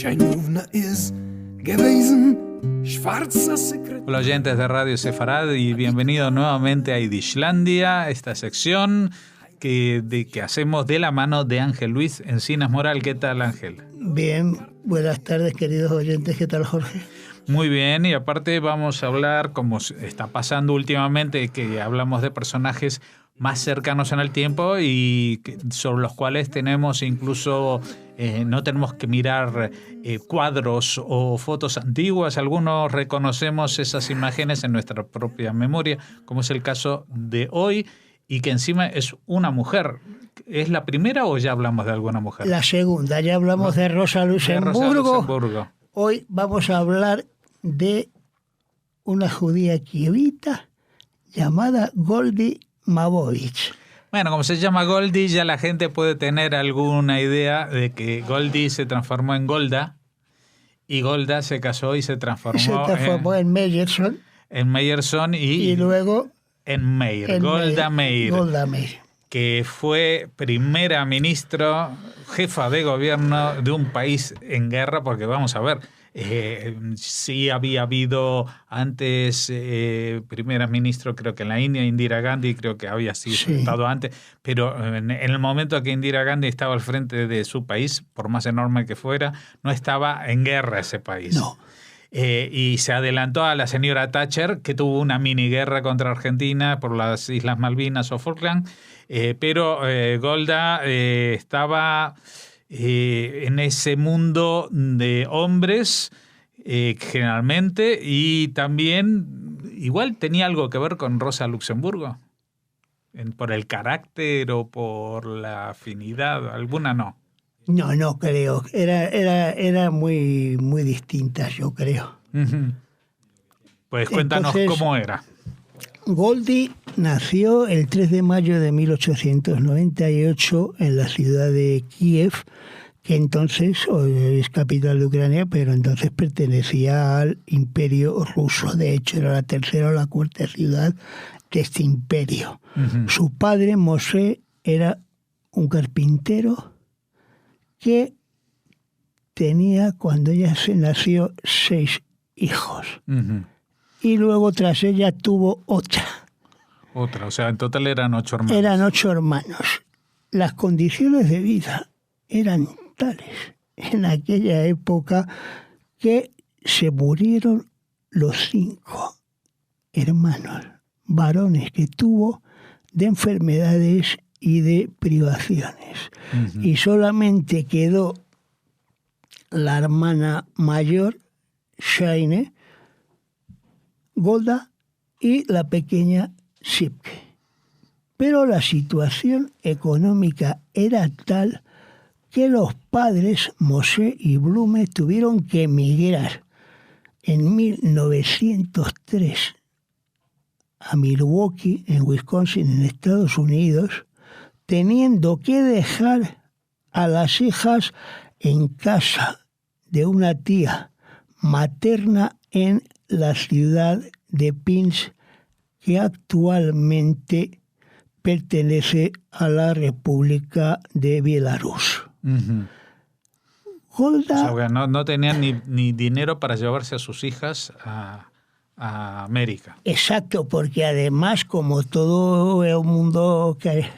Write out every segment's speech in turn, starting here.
Scheinmovna is gewesen, schwarzer Sekret. Hola oyentes de Radio Sefarad y bienvenidos nuevamente a Yidishlandia, esta sección que hacemos de la mano de Ángel Luis Encinas Moral. ¿Qué tal, Ángel? Bien, buenas tardes, queridos oyentes. ¿Qué tal, Jorge? Muy bien, y aparte vamos a hablar, como está pasando últimamente, que hablamos de personajes más cercanos en el tiempo y sobre los cuales tenemos incluso, no tenemos que mirar cuadros o fotos antiguas. Algunos reconocemos esas imágenes en nuestra propia memoria, como es el caso de hoy, y que encima es una mujer. ¿Es la primera o ya hablamos de alguna mujer? La segunda, ya hablamos de Rosa Luxemburgo. Hoy vamos a hablar de una judía kievita llamada Goldie Mavovich. Bueno, como se llama Goldie, ya la gente puede tener alguna idea de que Goldie se transformó en Golda y Golda se casó y se transformó en Meyerson. En Meyerson y luego en Meir. Golda Meir. Que fue primera ministra, jefa de gobierno de un país en guerra, porque vamos a ver, sí había habido antes primera ministra, creo que en la India, Indira Gandhi, creo que había estado antes, pero en el momento que Indira Gandhi estaba al frente de su país, por más enorme que fuera, no estaba en guerra ese país. No. Y se adelantó a la señora Thatcher, que tuvo una mini guerra contra Argentina por las Islas Malvinas o Falkland, pero Golda estaba en ese mundo de hombres generalmente, y también igual tenía algo que ver con Rosa Luxemburgo, por el carácter o por la afinidad, alguna no. No creo. Era muy, muy distinta, yo creo. Uh-huh. Pues cuéntanos. Entonces, ¿cómo era? Goldie nació el 3 de mayo de 1898 en la ciudad de Kiev, que entonces hoy es capital de Ucrania, pero entonces pertenecía al Imperio Ruso. De hecho, era la tercera o la cuarta ciudad de este imperio. Uh-huh. Su padre, Moshe, era un carpintero que tenía, cuando ella se nació, 6 hijos. Uh-huh. Y luego tras ella tuvo otra. O sea, en total eran 8 hermanos. Eran 8 hermanos. Las condiciones de vida eran tales en aquella época que se murieron los 5 hermanos varones que tuvo de enfermedades y de privaciones. Uh-huh. Y solamente quedó la hermana mayor, Shaine, Golda, y la pequeña Sipke. Pero la situación económica era tal que los padres, Moshe y Blume, tuvieron que emigrar en 1903 a Milwaukee, en Wisconsin, en Estados Unidos, teniendo que dejar a las hijas en casa de una tía materna en la ciudad de Pinsk, que actualmente pertenece a la República de Bielorrusia. Uh-huh. Golda, o sea, no tenían ni dinero para llevarse a sus hijas a América. Exacto, porque además, como todo el mundo que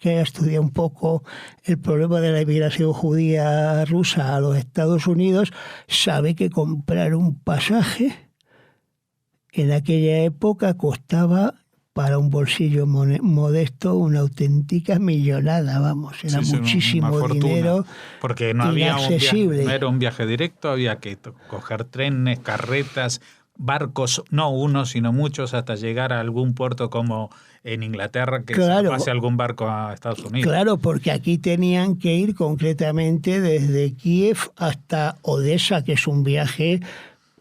ha estudiado un poco el problema de la inmigración judía rusa a los Estados Unidos, sabe que comprar un pasaje en aquella época costaba, para un bolsillo modesto, una auténtica millonada, vamos, era muchísimo dinero, porque no inaccesible. No era un viaje directo, había que coger trenes, carretas, barcos, no uno, sino muchos, hasta llegar a algún puerto como en Inglaterra, que se pase algún barco a Estados Unidos. Claro, porque aquí tenían que ir concretamente desde Kiev hasta Odessa, que es un viaje.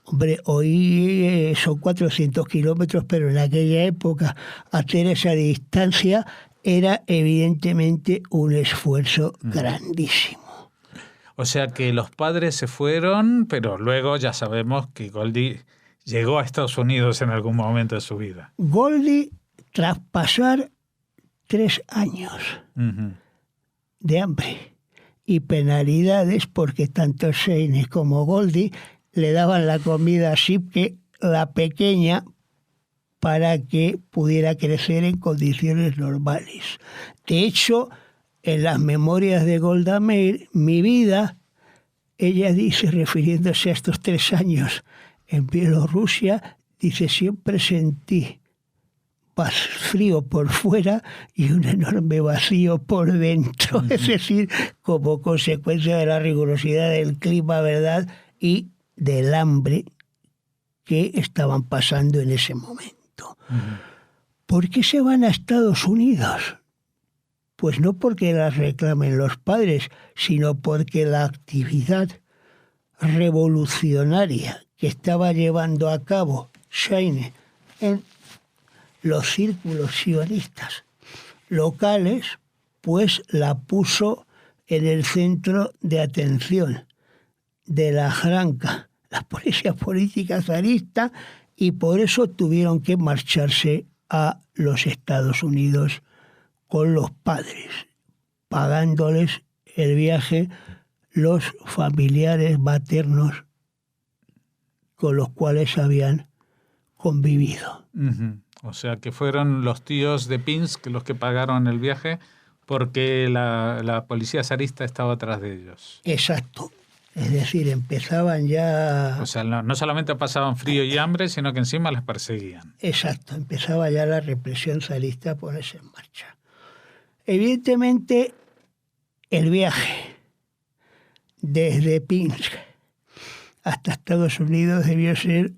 Hombre, hoy son 400 kilómetros, pero en aquella época hacer esa distancia era evidentemente un esfuerzo grandísimo. O sea que los padres se fueron, pero luego ya sabemos que Goldie llegó a Estados Unidos en algún momento de su vida. Goldie, tras pasar 3 años de hambre y penalidades porque tanto Sheine como Goldie le daban la comida a Sipke, la pequeña, para que pudiera crecer en condiciones normales. De hecho, en las memorias de Golda Meir, Mi vida, ella dice, refiriéndose a estos 3 años en Bielorrusia, dice, siempre sentí frío por fuera y un enorme vacío por dentro. Es decir, como consecuencia de la rigurosidad del clima, ¿verdad? Y del hambre que estaban pasando en ese momento. ¿Por qué se van a Estados Unidos? Pues no porque las reclamen los padres, sino porque la actividad revolucionaria que estaba llevando a cabo Sheine en los círculos sionistas locales, pues la puso en el centro de atención de la Hranka, la policía política zarista, y por eso tuvieron que marcharse a los Estados Unidos con los padres, pagándoles el viaje los familiares maternos con los cuales habían convivido. O sea, que fueron los tíos de Pinsk los que pagaron el viaje porque la policía zarista estaba atrás de ellos. Exacto. Es decir, empezaban ya... O sea, no solamente pasaban frío y hambre, sino que encima les perseguían. Exacto. Empezaba ya la represión zarista a ponerse en marcha. Evidentemente, el viaje desde Pinsk hasta Estados Unidos debió ser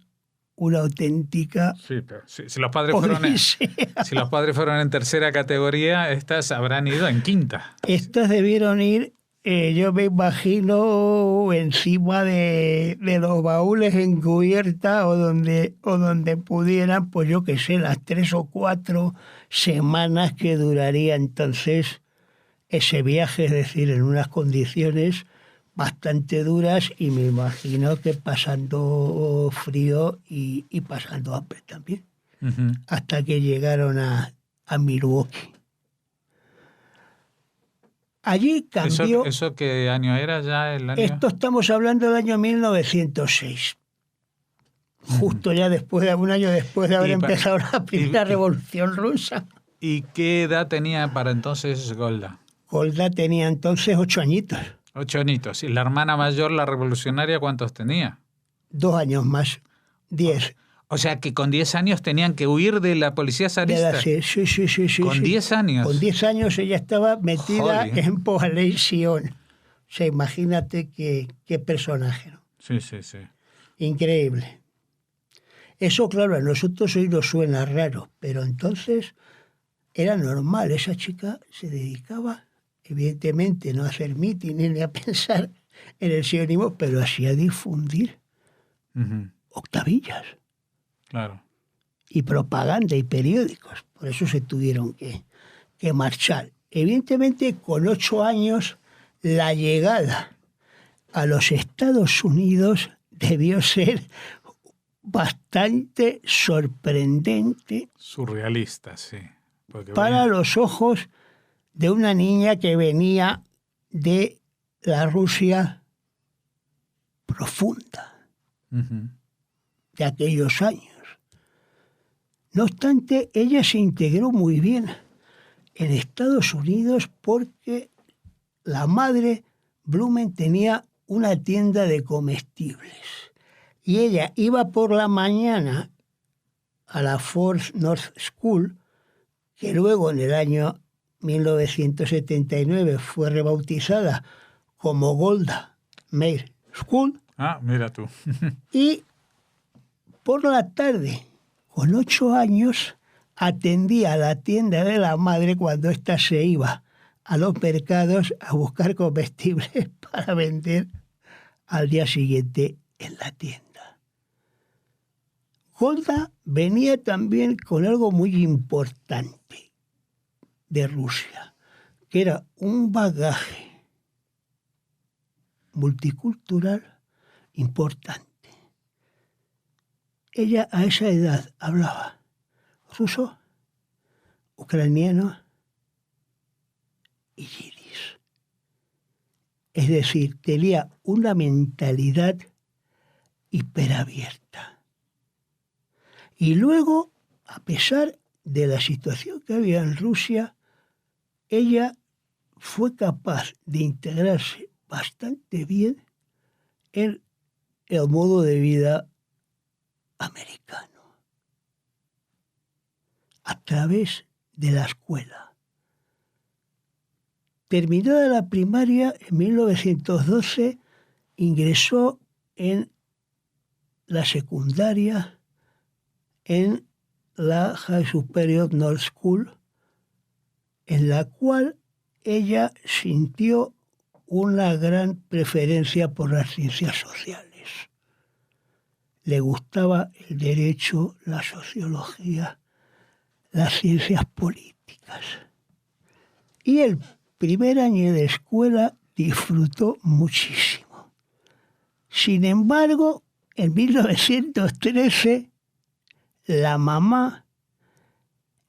una auténtica... Sí, pero si los padres fueron en tercera categoría, estas habrán ido en quinta. Estas debieron ir, yo me imagino, encima de los baúles en cubierta o donde pudieran, pues yo qué sé, las 3 o 4 semanas que duraría entonces ese viaje, es decir, en unas condiciones bastante duras y me imagino que pasando frío y pasando hambre también, hasta que llegaron a Milwaukee. Allí cambió... ¿Eso qué año era ya? El año... Esto estamos hablando del año 1906. Justo ya un año después de haber empezado la primera revolución rusa. ¿Y qué edad tenía para entonces Golda? Golda tenía entonces 8 añitos. 8 añitos. ¿Y la hermana mayor, la revolucionaria, cuántos tenía? 2 años más, 10. O sea que con 10 años tenían que huir de la policía zarista. Sí. ¿Con 10 años? Con 10 años ella estaba metida en Poalei-Sion. O sea, imagínate qué personaje, ¿no? Sí. Increíble. Eso, claro, a nosotros hoy nos suena raro, pero entonces era normal. Esa chica se dedicaba, evidentemente, no a hacer mítines ni a pensar en el sionismo, pero así a difundir octavillas. Claro. Y propaganda y periódicos. Por eso se tuvieron que marchar. Evidentemente, con 8 años, la llegada a los Estados Unidos debió ser bastante sorprendente. Surrealista, sí. Para los ojos de una niña que venía de la Rusia profunda de aquellos años. No obstante, ella se integró muy bien en Estados Unidos porque la madre, Blumen, tenía una tienda de comestibles. Y ella iba por la mañana a la Ford North School, que luego en el año 1979 fue rebautizada como Golda Meir School. Ah, mira tú. Y por la tarde, con 8 años, atendía a la tienda de la madre cuando ésta se iba a los mercados a buscar comestibles para vender al día siguiente en la tienda. Golda venía también con algo muy importante de Rusia, que era un bagaje multicultural importante. Ella a esa edad hablaba ruso, ucraniano y yiddish. Es decir, tenía una mentalidad hiperabierta. Y luego, a pesar de la situación que había en Rusia, ella fue capaz de integrarse bastante bien en el modo de vida americano, a través de la escuela. Terminada la primaria, en 1912 ingresó en la secundaria en la High Superior North School, en la cual ella sintió una gran preferencia por las ciencias sociales. Le gustaba el derecho, la sociología, las ciencias políticas. Y el primer año de escuela disfrutó muchísimo. Sin embargo, en 1913, la mamá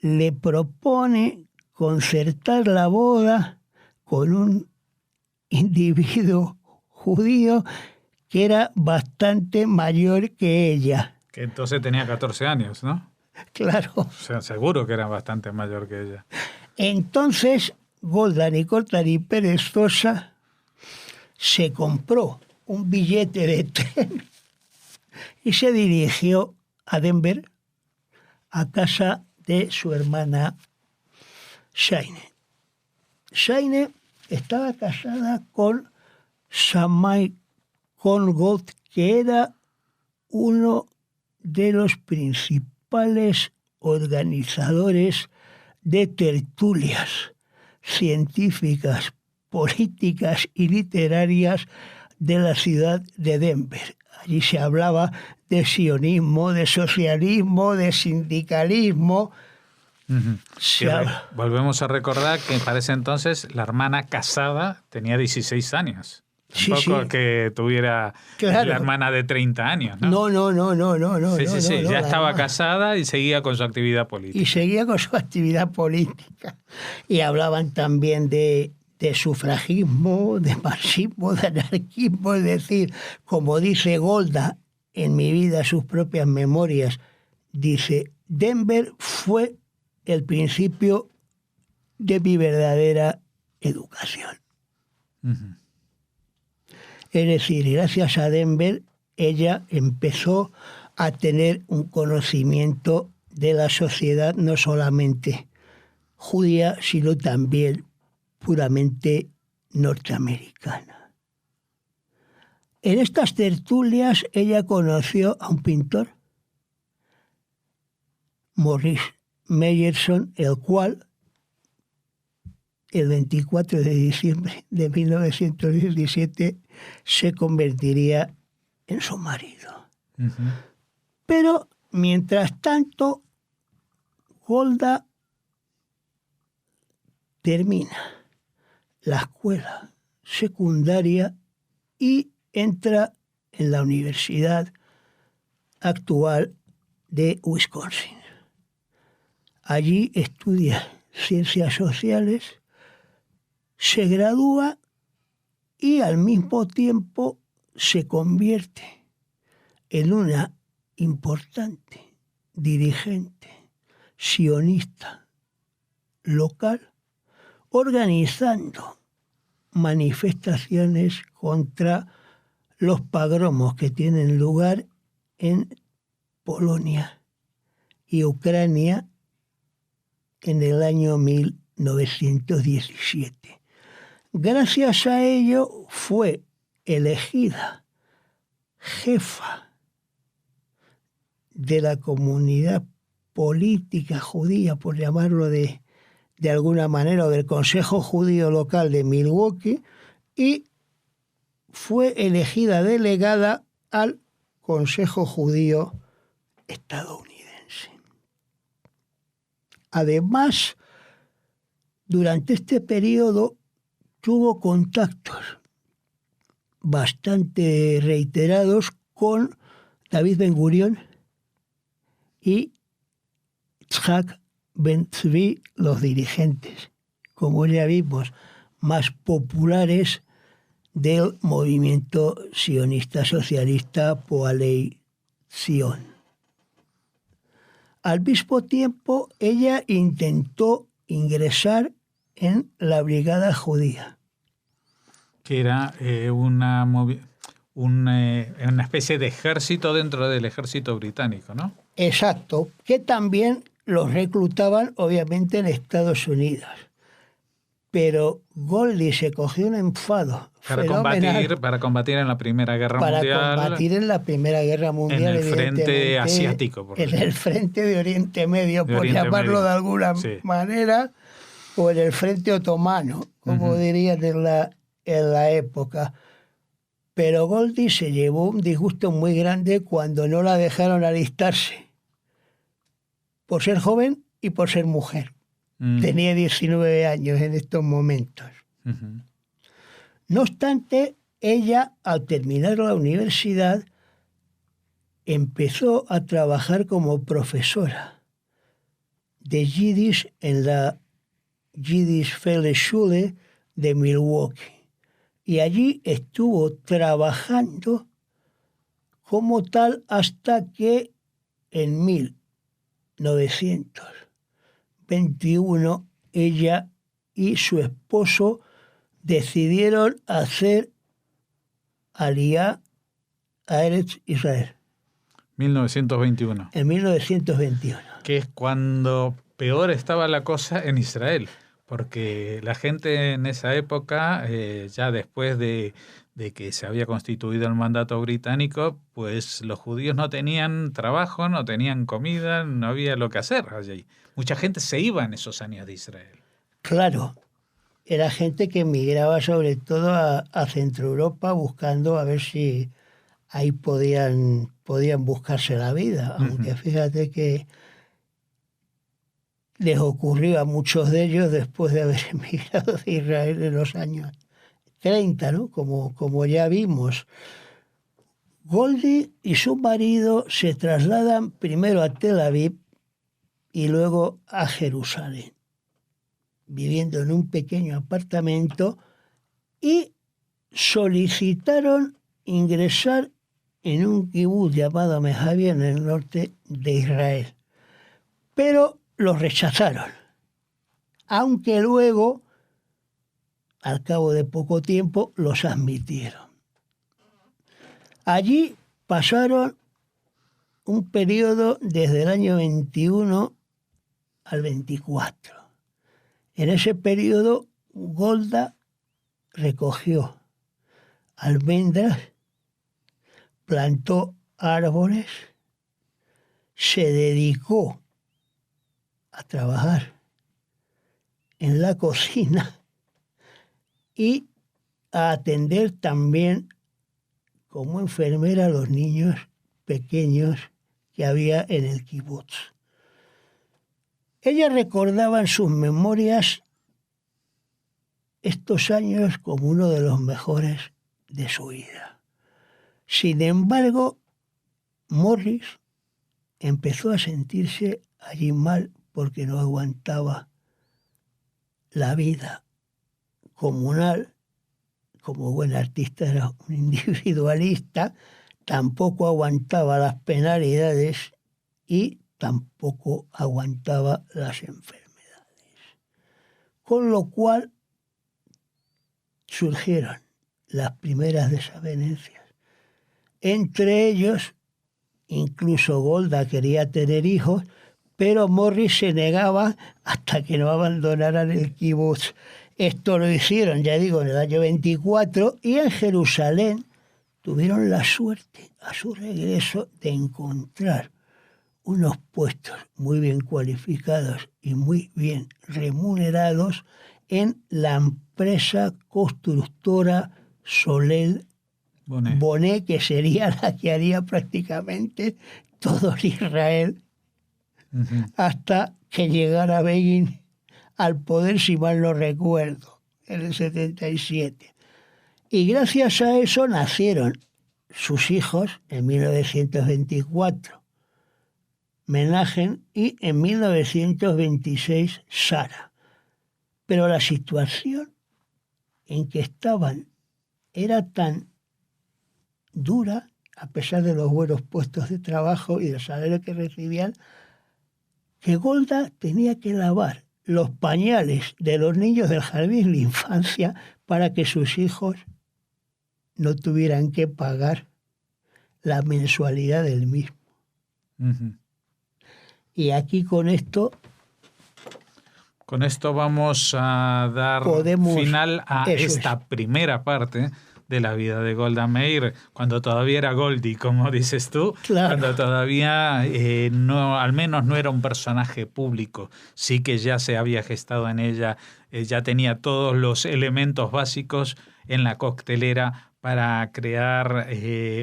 le propone concertar la boda con un individuo judío que era bastante mayor que ella. Que entonces tenía 14 años, ¿no? Claro. O sea, seguro que era bastante mayor que ella. Entonces, Golda, ni corta ni perezosa, se compró un billete de tren y se dirigió a Denver, a casa de su hermana Shaine. Shaine estaba casada con Shammai Korngold, que era uno de los principales organizadores de tertulias científicas, políticas y literarias de la ciudad de Denver. Allí se hablaba de sionismo, de socialismo, de sindicalismo. Volvemos a recordar que para ese entonces la hermana casada tenía 16 años. Sí, Tampoco sí. que tuviera la hermana de 30 años, ¿no? No. Sí, no, ya estaba hermana. casada y seguía con su actividad política. Y seguía con su actividad política. Y hablaban también de sufragismo, de marxismo, de anarquismo. Es decir, como dice Golda en Mi vida, sus propias memorias, dice, Denver fue el principio de mi verdadera educación. Uh-huh. Es decir, gracias a Denver, ella empezó a tener un conocimiento de la sociedad no solamente judía, sino también puramente norteamericana. En estas tertulias ella conoció a un pintor, Maurice Meyerson, el cual el 24 de diciembre de 1917 se convertiría en su marido. Uh-huh. Pero, mientras tanto, Golda termina la escuela secundaria y entra en la universidad actual de Wisconsin. Allí estudia ciencias sociales, se gradúa y al mismo tiempo se convierte en una importante dirigente sionista local, organizando manifestaciones contra los pogromos que tienen lugar en Polonia y Ucrania en el año 1917. Gracias a ello fue elegida jefa de la comunidad política judía, por llamarlo de alguna manera, o del Consejo Judío Local de Milwaukee, y fue elegida delegada al Consejo Judío estadounidense. Además, durante este periodo tuvo contactos bastante reiterados con David Ben-Gurión y Yitzhak Ben-Zvi, los dirigentes, como ya vimos, más populares del movimiento sionista socialista Poalei Zion. Al mismo tiempo, ella intentó ingresar en la Brigada Judía. Que era una especie de ejército dentro del ejército británico, ¿no? Exacto, que también los reclutaban obviamente en Estados Unidos. Pero Goldie se cogió un enfado para combatir en la Primera Guerra Mundial. Para combatir en la Primera Guerra Mundial, en el frente asiático. En el frente de Oriente Medio, por llamarlo de alguna manera, o en el frente otomano, como dirían en la época. Pero Goldie se llevó un disgusto muy grande cuando no la dejaron alistarse, por ser joven y por ser mujer. Tenía 19 años en estos momentos. No obstante, ella, al terminar la universidad, empezó a trabajar como profesora de Yiddish en la Yiddish Volksschule de Milwaukee. Y allí estuvo trabajando como tal hasta que en 1921 ella y su esposo decidieron hacer Aliyá a Eretz Israel. 1921. En 1921. Que es cuando peor estaba la cosa en Israel, porque la gente en esa época, ya después de que se había constituido el mandato británico, pues los judíos no tenían trabajo, no tenían comida, no había lo que hacer allí. Mucha gente se iba en esos años de Israel. Claro, era gente que emigraba sobre todo a Centro Europa buscando a ver si ahí podían buscarse la vida, aunque fíjate que les ocurrió a muchos de ellos después de haber emigrado de Israel en los años 30, ¿no? Como ya vimos. Goldie y su marido se trasladan primero a Tel Aviv y luego a Jerusalén, viviendo en un pequeño apartamento, y solicitaron ingresar en un kibutz llamado Mejavi en el norte de Israel. Pero los rechazaron, aunque luego, al cabo de poco tiempo, los admitieron. Allí pasaron un periodo desde el año 21 al 24. En ese periodo, Golda recogió almendras, plantó árboles, se dedicó a trabajar en la cocina y a atender también como enfermera a los niños pequeños que había en el kibutz. Ella recordaba en sus memorias estos años como uno de los mejores de su vida. Sin embargo, Morris empezó a sentirse allí mal porque no aguantaba la vida comunal. Como buen artista era un individualista, tampoco aguantaba las penalidades y tampoco aguantaba las enfermedades. Con lo cual surgieron las primeras desavenencias. Entre ellos, incluso Golda quería tener hijos, pero Morris se negaba hasta que no abandonaran el kibutz. Esto lo hicieron, ya digo, en el año 24, y en Jerusalén tuvieron la suerte, a su regreso, de encontrar unos puestos muy bien cualificados y muy bien remunerados en la empresa constructora Solel Bonet, que sería la que haría prácticamente todo Israel hasta que llegara Begin al poder, si mal no recuerdo, en el 77. Y gracias a eso nacieron sus hijos en 1924, Menachem, y en 1926 Sara. Pero la situación en que estaban era tan dura, a pesar de los buenos puestos de trabajo y del salario que recibían, que Golda tenía que lavar los pañales de los niños del jardín de la infancia para que sus hijos no tuvieran que pagar la mensualidad del mismo. Uh-huh. Y aquí con esto vamos a dar final a esta primera parte de la vida de Golda Meir, cuando todavía era Goldie, como dices tú, claro. Cuando todavía al menos no era un personaje público, sí que ya se había gestado en ella, ya tenía todos los elementos básicos en la coctelera para crear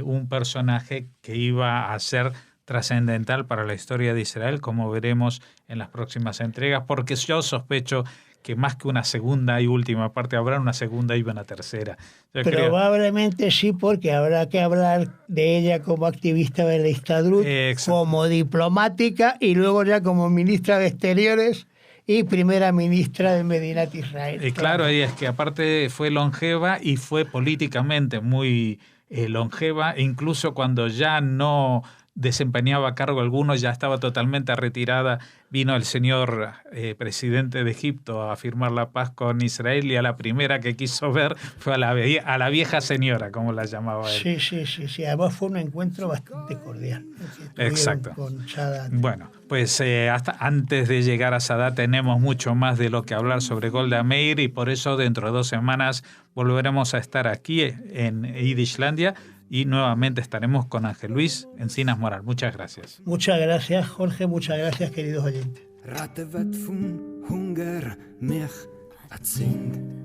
un personaje que iba a ser trascendental para la historia de Israel, como veremos en las próximas entregas, porque yo sospecho que más que una segunda y última parte, habrá una segunda y una tercera. Probablemente sí, porque habrá que hablar de ella como activista de la Histadrut, como diplomática y luego ya como ministra de Exteriores y primera ministra de Medinat Israel. Y claro, ella es que aparte fue longeva y fue políticamente muy longeva, e incluso cuando ya no desempeñaba cargo alguno, ya estaba totalmente retirada, vino el señor presidente de Egipto a firmar la paz con Israel y a la primera que quiso ver fue a la vieja señora, como la llamaba él. Sí. Además fue un encuentro bastante cordial. Exacto. Con Sadat. Bueno, pues hasta antes de llegar a Sadat tenemos mucho más de lo que hablar sobre Golda Meir y por eso dentro de 2 semanas volveremos a estar aquí en Yiddishlandia. Y nuevamente estaremos con Ángel Luis Encinas Moral. Muchas gracias. Muchas gracias, Jorge. Muchas gracias, queridos oyentes. Ratevet von Hunger mich erzint.